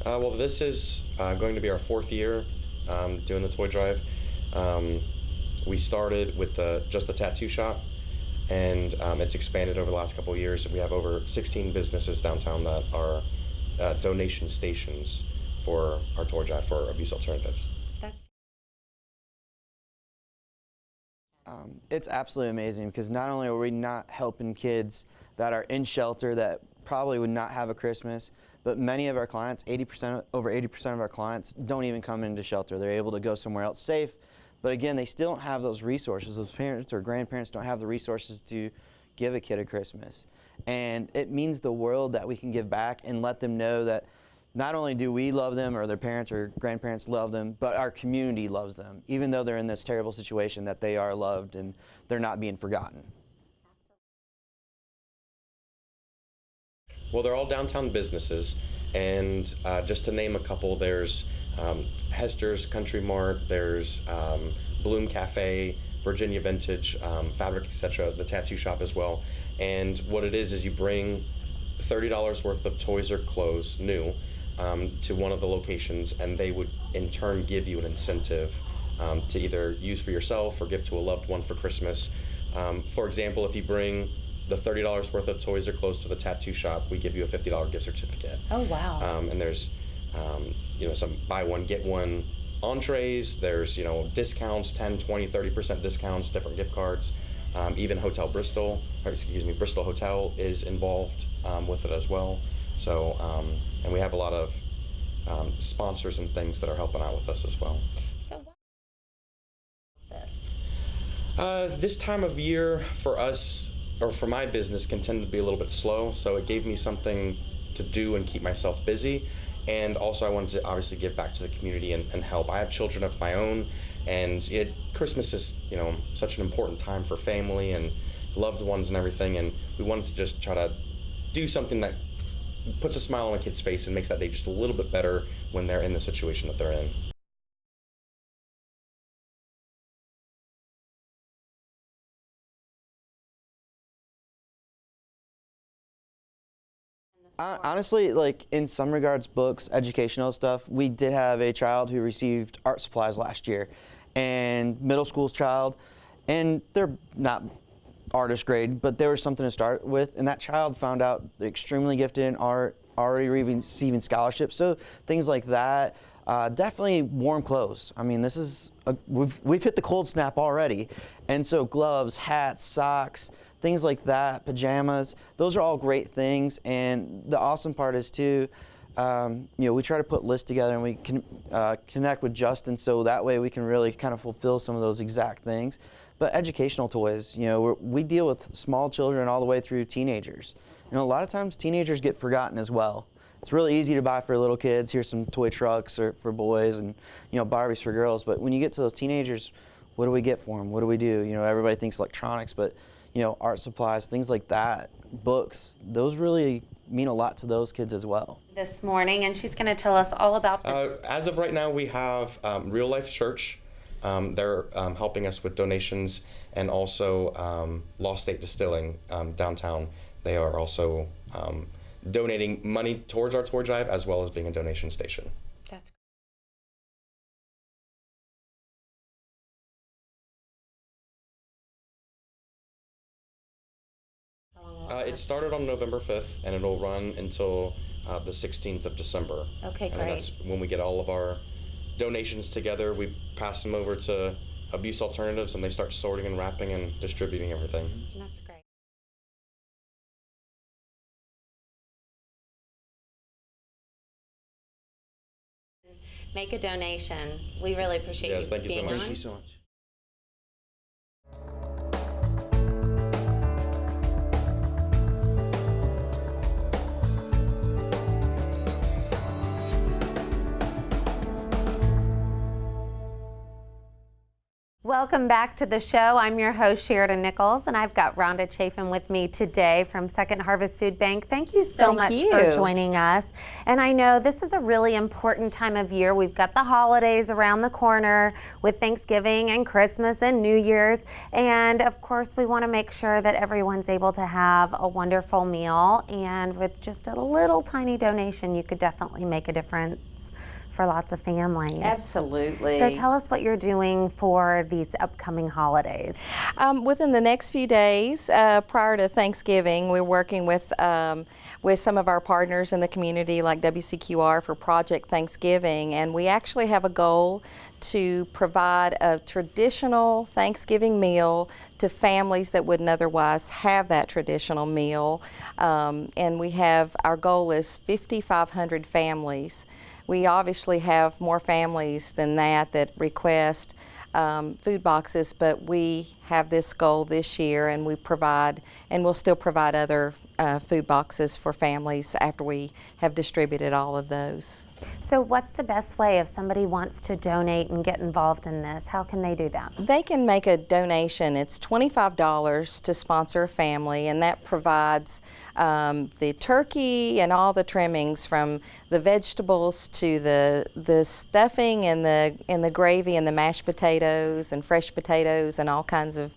Well, this is going to be our fourth year doing the toy drive. We started with just the tattoo shop, and it's expanded over the last couple of years. We have over 16 businesses downtown that are donation stations for our toy drive for abuse alternatives. That's It's absolutely amazing because not only are we not helping kids that are in shelter that probably would not have a Christmas, but many of our clients, over 80% of our clients, don't even come into shelter. They're able to go somewhere else safe, but again, they still don't have those resources. Those parents or grandparents don't have the resources to give a kid a Christmas. And it means the world that we can give back and let them know that not only do we love them or their parents or grandparents love them, but our community loves them, even though they're in this terrible situation, that they are loved and they're not being forgotten. Well, they're all downtown businesses, and just to name a couple, there's Hester's Country Mart, there's Bloom Cafe, Virginia Vintage, Fabric, etc., the tattoo shop as well. And what it is you bring $30 worth of toys or clothes, new, to one of the locations, and they would in turn give you an incentive to either use for yourself or give to a loved one for Christmas. For example, if you bring the $30 worth of toys or clothes to the tattoo shop, we give you a $50 gift certificate. Oh, wow. And there's some buy one get one entrees. There's discounts, 10, 20, 30% discounts, different gift cards. Even Bristol Hotel is involved with it as well. So and we have a lot of sponsors and things that are helping out with us as well. So this? This time of year for us, or for my business, can tend to be a little bit slow, so it gave me something to do and keep myself busy. And also I wanted to obviously give back to the community and help. I have children of my own, and Christmas is such an important time for family and loved ones and everything, and we wanted to just try to do something that puts a smile on a kid's face and makes that day just a little bit better when they're in the situation that they're in. Honestly, like in some regards, books, educational stuff, we did have a child who received art supplies last year, and middle school's child, and they're not artist grade, but they were something to start with, and that child found out they're extremely gifted in art, already receiving scholarships, so things like that. Definitely warm clothes. I mean, we've hit the cold snap already, and so gloves, hats, socks, things like that, pajamas, those are all great things. And the awesome part is too, we try to put lists together and we can connect with Justin, so that way we can really kind of fulfill some of those exact things. But educational toys, we deal with small children all the way through teenagers. A lot of times teenagers get forgotten as well. It's really easy to buy for little kids. Here's some toy trucks for boys and Barbies for girls. But when you get to those teenagers, what do we get for them? What do we do? Everybody thinks electronics, but art supplies, things like that, books. Those really mean a lot to those kids as well. This morning, and she's going to tell us all about this. As of right now, we have Real Life Church. They're helping us with donations, and also Lost State Distilling downtown. They are also donating money towards our toy drive, as well as being a donation station. That's It started on November 5th, and it'll run until the 16th of December. Okay, great. And that's when we get all of our donations together. We pass them over to Abuse Alternatives, and they start sorting and wrapping and distributing everything. That's great. Make a donation. We really appreciate Yes, thank you so being much. on. Thank you so much. Welcome back to the show. I'm your host, Sheridan Nichols, and I've got Rhonda Chafin with me today from Second Harvest Food Bank. Thank you so much for joining us. And I know this is a really important time of year. We've got the holidays around the corner with Thanksgiving and Christmas and New Year's. And of course, we want to make sure that everyone's able to have a wonderful meal. And with just a little tiny donation, you could definitely make a difference for lots of families. Absolutely. So tell us what you're doing for these upcoming holidays. Within the next few days, prior to Thanksgiving, we're working with some of our partners in the community like WCQR for Project Thanksgiving, and we actually have a goal to provide a traditional Thanksgiving meal to families that wouldn't otherwise have that traditional meal. And our goal is 5,500 families. We obviously have more families than that request food boxes, but we have this goal this year, and we'll still provide other food boxes for families after we have distributed all of those. So what's the best way if somebody wants to donate and get involved in this? How can they do that? They can make a donation. It's $25 to sponsor a family, and that provides the turkey and all the trimmings, from the vegetables to the stuffing and the gravy and the mashed potatoes and fresh potatoes and all kinds of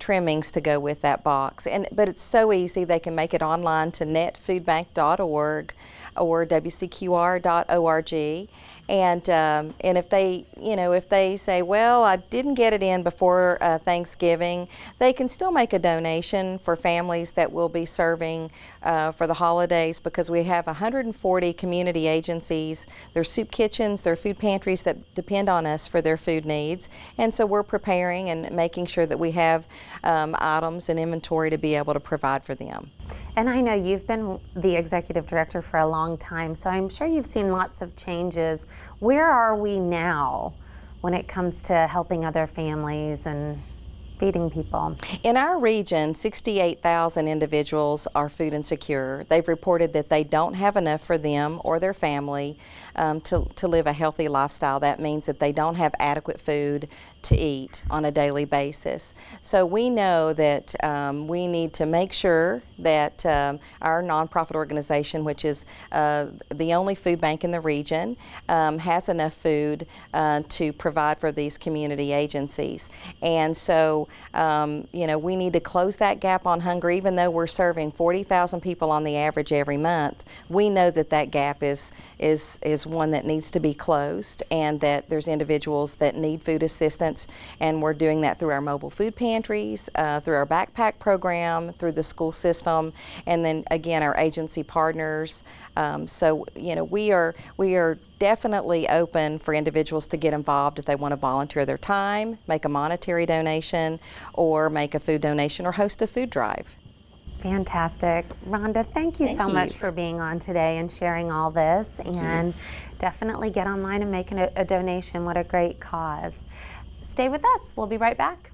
trimmings to go with that box. But it's so easy. They can make it online to netfoodbank.org or wcqr.org. And if they say, well, I didn't get it in before Thanksgiving, they can still make a donation for families that will be serving for the holidays, because we have 140 community agencies. Their soup kitchens, their food pantries that depend on us for their food needs. And so we're preparing and making sure that we have items and inventory to be able to provide for them. And I know you've been the executive director for a long time, so I'm sure you've seen lots of changes. Where are we now when it comes to helping other families and feeding people? In our region, 68,000 individuals are food insecure. They've reported that they don't have enough for them or their family to live a healthy lifestyle. That means that they don't have adequate food to eat on a daily basis. So we know that we need to make sure that our nonprofit organization, which is the only food bank in the region, has enough food to provide for these community agencies. And so we need to close that gap on hunger. Even though we're serving 40,000 people on the average every month, we know that gap is one that needs to be closed, and that there's individuals that need food assistance, and we're doing that through our mobile food pantries, through our backpack program, through the school system, and then again our agency partners. So we are definitely open for individuals to get involved if they want to volunteer their time, make a monetary donation, or make a food donation, or host a food drive. Fantastic. Rhonda, thank you so much for being on today and sharing all this. And definitely get online and make a donation. What a great cause. Stay with us. We'll be right back.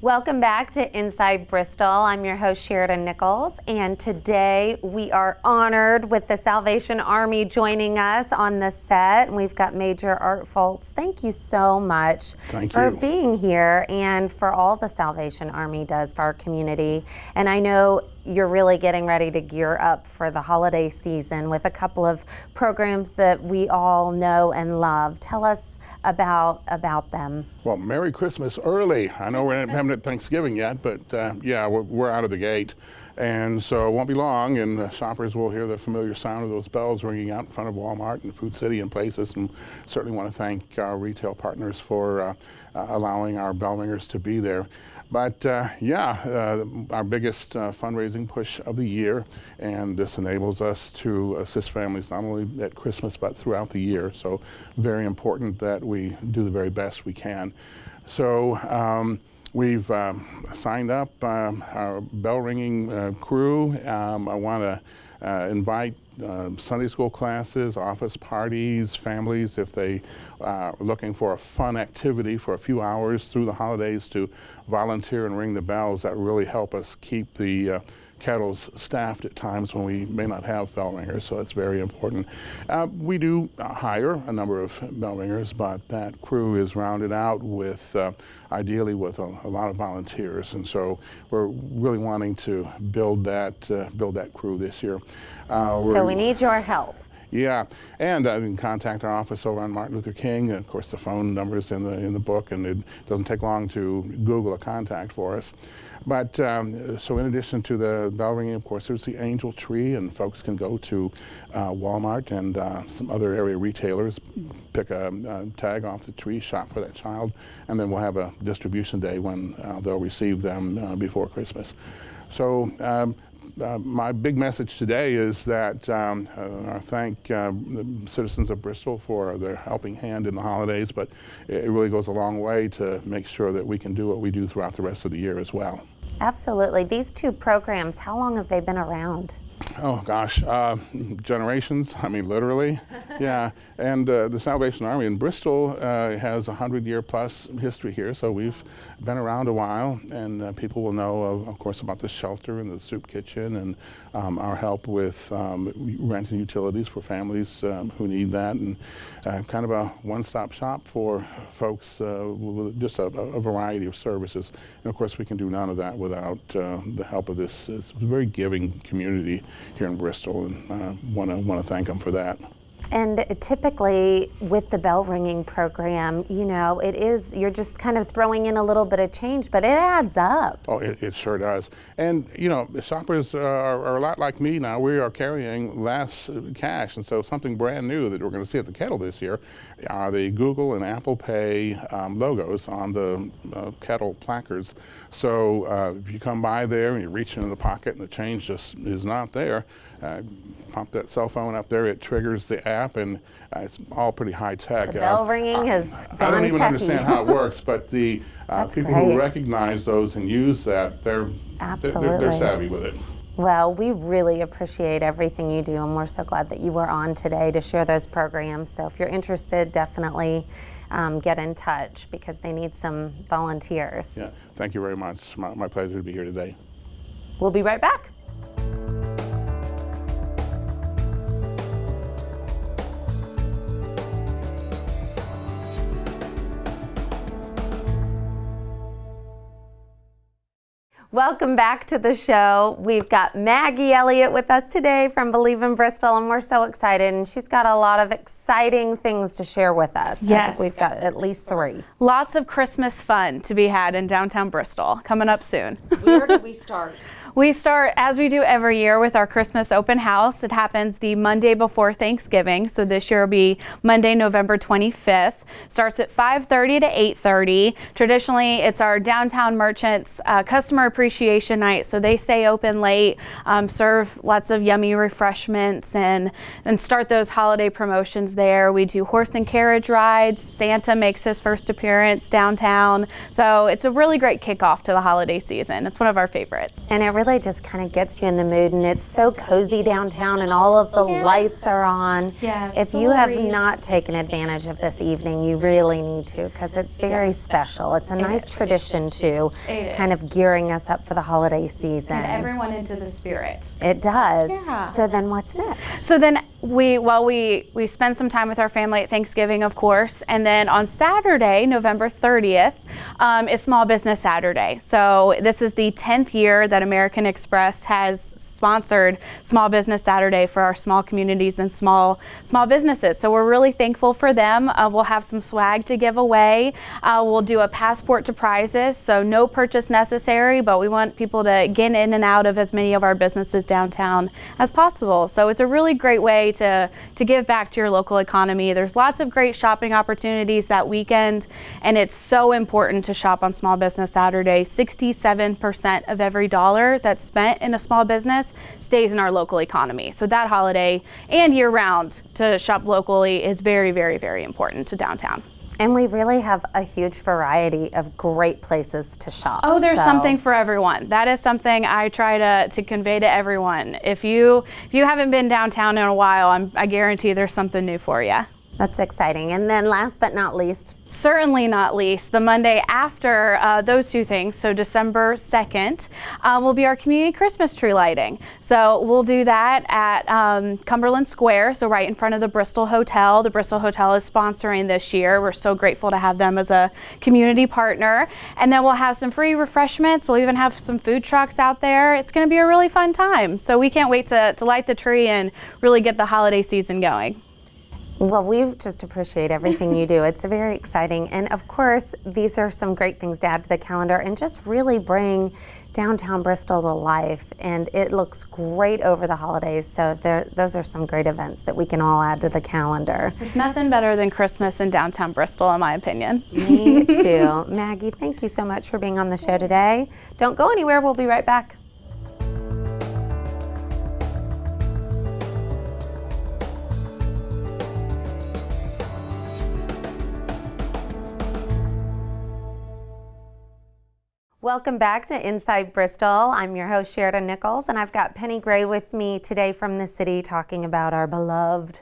Welcome back to Inside Bristol. I'm your host, Sheridan Nichols, and today we are honored with the Salvation Army joining us on the set. And we've got Major Art Foltz. Thank you so much for being here and for all the Salvation Army does for our community. And I know you're really getting ready to gear up for the holiday season with a couple of programs that we all know and love. Tell us about them. Well, Merry Christmas early. I know we haven't had Thanksgiving yet, but yeah, we're out of the gate. And so it won't be long, and shoppers will hear the familiar sound of those bells ringing out in front of Walmart and Food City and places. And certainly want to thank our retail partners for allowing our bell ringers to be there. But our biggest fundraising push of the year, and this enables us to assist families not only at Christmas but throughout the year. So very important that we do the very best we can. So we've signed up our bell ringing crew. I want to invite Sunday school classes, office parties, families, if they are looking for a fun activity for a few hours through the holidays to volunteer and ring the bells. That really help us keep the kettles staffed at times when we may not have bell ringers, so it's very important. We do hire a number of bell ringers, but that crew is rounded out with, ideally with a lot of volunteers, and so we're really wanting to build that crew this year. So we need your help. Yeah, and you can contact our office over on Martin Luther King. Of course, the phone number is in the book, and it doesn't take long to Google a contact for us. But so in addition to the bell ringing, of course, there's the angel tree, and folks can go to Walmart and some other area retailers, pick a tag off the tree, shop for that child, and then we'll have a distribution day when they'll receive them before Christmas. So my big message today is that I thank the citizens of Bristol for their helping hand in the holidays, but it really goes a long way to make sure that we can do what we do throughout the rest of the year as well. Absolutely. These two programs, how long have they been around? Oh gosh, generations, I mean literally, yeah. And the Salvation Army in Bristol has a 100-year plus history here, so we've been around a while, and people will know, of course, about the shelter and the soup kitchen and our help with rent and utilities for families who need that, and kind of a one-stop shop for folks with just a variety of services. And of course, we can do none of that without the help of this very giving community here in Bristol, and want to thank them for that. And typically with the bell ringing program, you know, you're just kind of throwing in a little bit of change, but it adds up. Oh, it sure does. And, you know, shoppers are a lot like me now. We are carrying less cash, and so something brand new that we're going to see at the kettle this year are the Google and Apple Pay logos on the kettle placards. So if you come by there and you reach into the pocket and the change just is not there, pop that cell phone up there, it triggers the app, and it's all pretty high tech. The bell ringing has gone I don't even techie. understand how it works, but the people great. who recognize those and use that, they're savvy with it. Well, we really appreciate everything you do, and we're so glad that you were on today to share those programs. So if you're interested, definitely get in touch, because they need some volunteers. Yeah, thank you very much. My pleasure to be here today. We'll be right back. Welcome back to the show. We've got Maggie Elliott with us today from Believe in Bristol, and we're so excited. And she's got a lot of exciting things to share with us. Yes. I think we've got at least 3. Lots of Christmas fun to be had in downtown Bristol coming up soon. Where do we start? We start, as we do every year, with our Christmas open house. It happens the Monday before Thanksgiving, so this year will be Monday, November 25th. Starts at 5:30 to 8:30. Traditionally, it's our downtown merchants customer appreciation night, so they stay open late, serve lots of yummy refreshments, and start those holiday promotions there. We do horse and carriage rides. Santa makes his first appearance downtown, so it's a really great kickoff to the holiday season. It's one of our favorites. And it really just kind of gets you in the mood, and it's so cozy downtown, and all of the lights are on. Yes, if you have stories. not taken advantage of this evening, you really need to, because it's very special. It's a nice tradition too, It kind is. of gearing us up for the holiday season. And everyone into the spirit. It does. Yeah. So then what's next? So then we spend some time with our family at Thanksgiving, of course, and then on Saturday, November 30th, is Small Business Saturday. So this is the 10th year that American Express has sponsored Small Business Saturday for our small communities and small businesses. So we're really thankful for them. We'll have some swag to give away. We'll do a passport to prizes, so no purchase necessary, but we want people to get in and out of as many of our businesses downtown as possible. So it's a really great way to give back to your local economy. There's lots of great shopping opportunities that weekend, and it's so important to shop on Small Business Saturday. 67% of every dollar that's spent in a small business stays in our local economy. So that holiday and year round to shop locally is very, very, very important to downtown. And we really have a huge variety of great places to shop. Oh, there's so- something for everyone. That is something I try to convey to everyone. If you haven't been downtown in a while, I guarantee there's something new for you. That's exciting. And then last but not least, Certainly not least, the Monday after those two things, so December 2nd, will be our community Christmas tree lighting. So we'll do that at Cumberland Square, so right in front of the Bristol Hotel. The Bristol Hotel is sponsoring this year. We're so grateful to have them as a community partner. And then we'll have some free refreshments. We'll even have some food trucks out there. It's going to be a really fun time. So we can't wait to light the tree and really get the holiday season going. well, we just appreciate everything you do. It's very exciting. And of course, these are some great things to add to the calendar and just really bring downtown Bristol to life. And it looks great over the holidays. So those are some great events that we can all add to the calendar. There's nothing better than Christmas in downtown Bristol, in my opinion. Me too. Maggie, thank you so much for being on the show today. Don't go anywhere. We'll be right back. Welcome back to Inside Bristol. I'm your host, Sheridan Nichols, and I've got Penny Gray with me today from the city talking about our beloved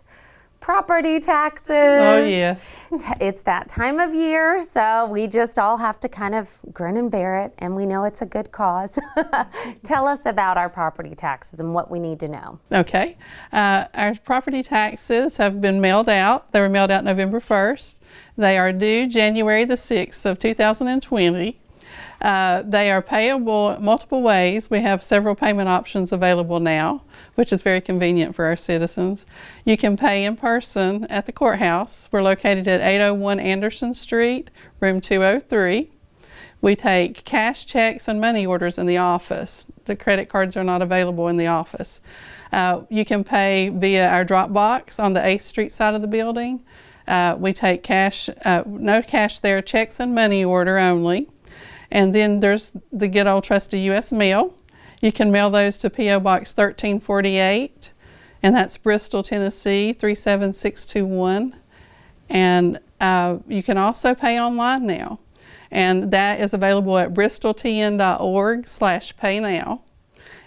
property taxes. Oh, yes. It's that time of year, so we just all have to kind of grin and bear it, and we know it's a good cause. Tell us about our property taxes and what we need to know. Okay. Our property taxes have been mailed out. They were mailed out November 1st. They are due January the 6th of 2020. They are payable multiple ways. We have several payment options available now, which is very convenient for our citizens. You can pay in person at the courthouse. We're located at 801 Anderson Street, room 203. We take cash, checks, and money orders in the office. The credit cards are not available in the office. You can pay via our drop box on the 8th Street side of the building. We take cash, no cash there, checks and money order only. And then there's the good old trusty U.S. mail. You can mail those to P.O. Box 1348, and that's Bristol, Tennessee 37621. And you can also pay online now, and that is available at bristoltn.org/paynow.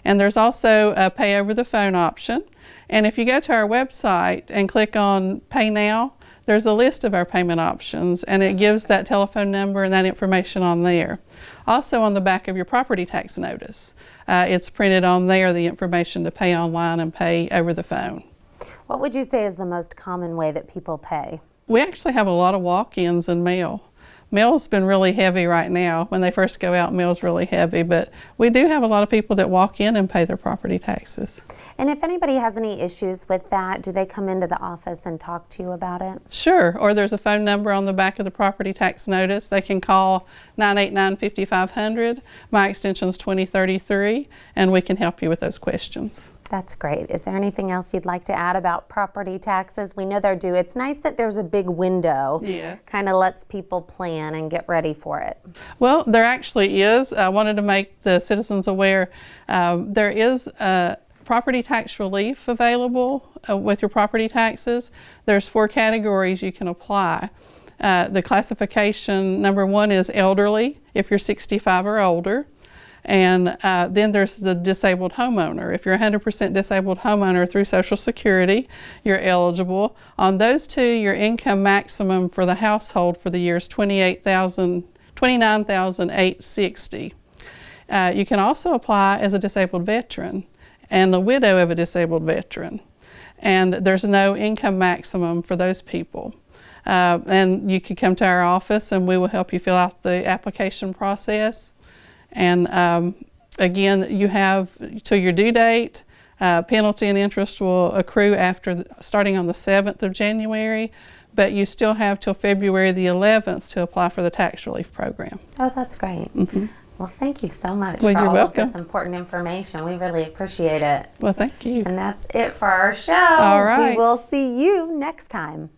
And there's also a pay over the phone option. And if you go to our website and click on Pay Now, there's a list of our payment options, and it gives that telephone number and that information on there. Also on the back of your property tax notice, it's printed on there, the information to pay online and pay over the phone. What would you say is the most common way that people pay? We actually have a lot of walk-ins and mail. Mail's been really heavy right now. When they first go out, mail's really heavy, but we do have a lot of people that walk in and pay their property taxes. And if anybody has any issues with that, do they come into the office and talk to you about it? Sure, or there's a phone number on the back of the property tax notice. They can call 989-5500. My extension is 2033, and we can help you with those questions. That's great. Is there anything else you'd like to add about property taxes? We know they're due. It's nice that there's a big window. Yes. Kind of lets people plan and get ready for it. Well, there actually is. I wanted to make the citizens aware there is property tax relief available with your property taxes. There's 4 categories you can apply. The classification number 1 is elderly, if you're 65 or older. And then there's the disabled homeowner. If you're a 100% disabled homeowner through Social Security, you're eligible. On those 2, your income maximum for the household for the year is $29,860. You can also apply as a disabled veteran and the widow of a disabled veteran. And there's no income maximum for those people. And you can come to our office and we will help you fill out the application process. And again, you have till your due date. Penalty and interest will accrue starting on the 7th of January, but you still have till February the 11th to apply for the tax relief program. Oh, that's great. Mm-hmm. Well, thank you so much Well, for you're all welcome. of this important information. We really appreciate it. Well, thank you. And that's it for our show. All right. We will see you next time.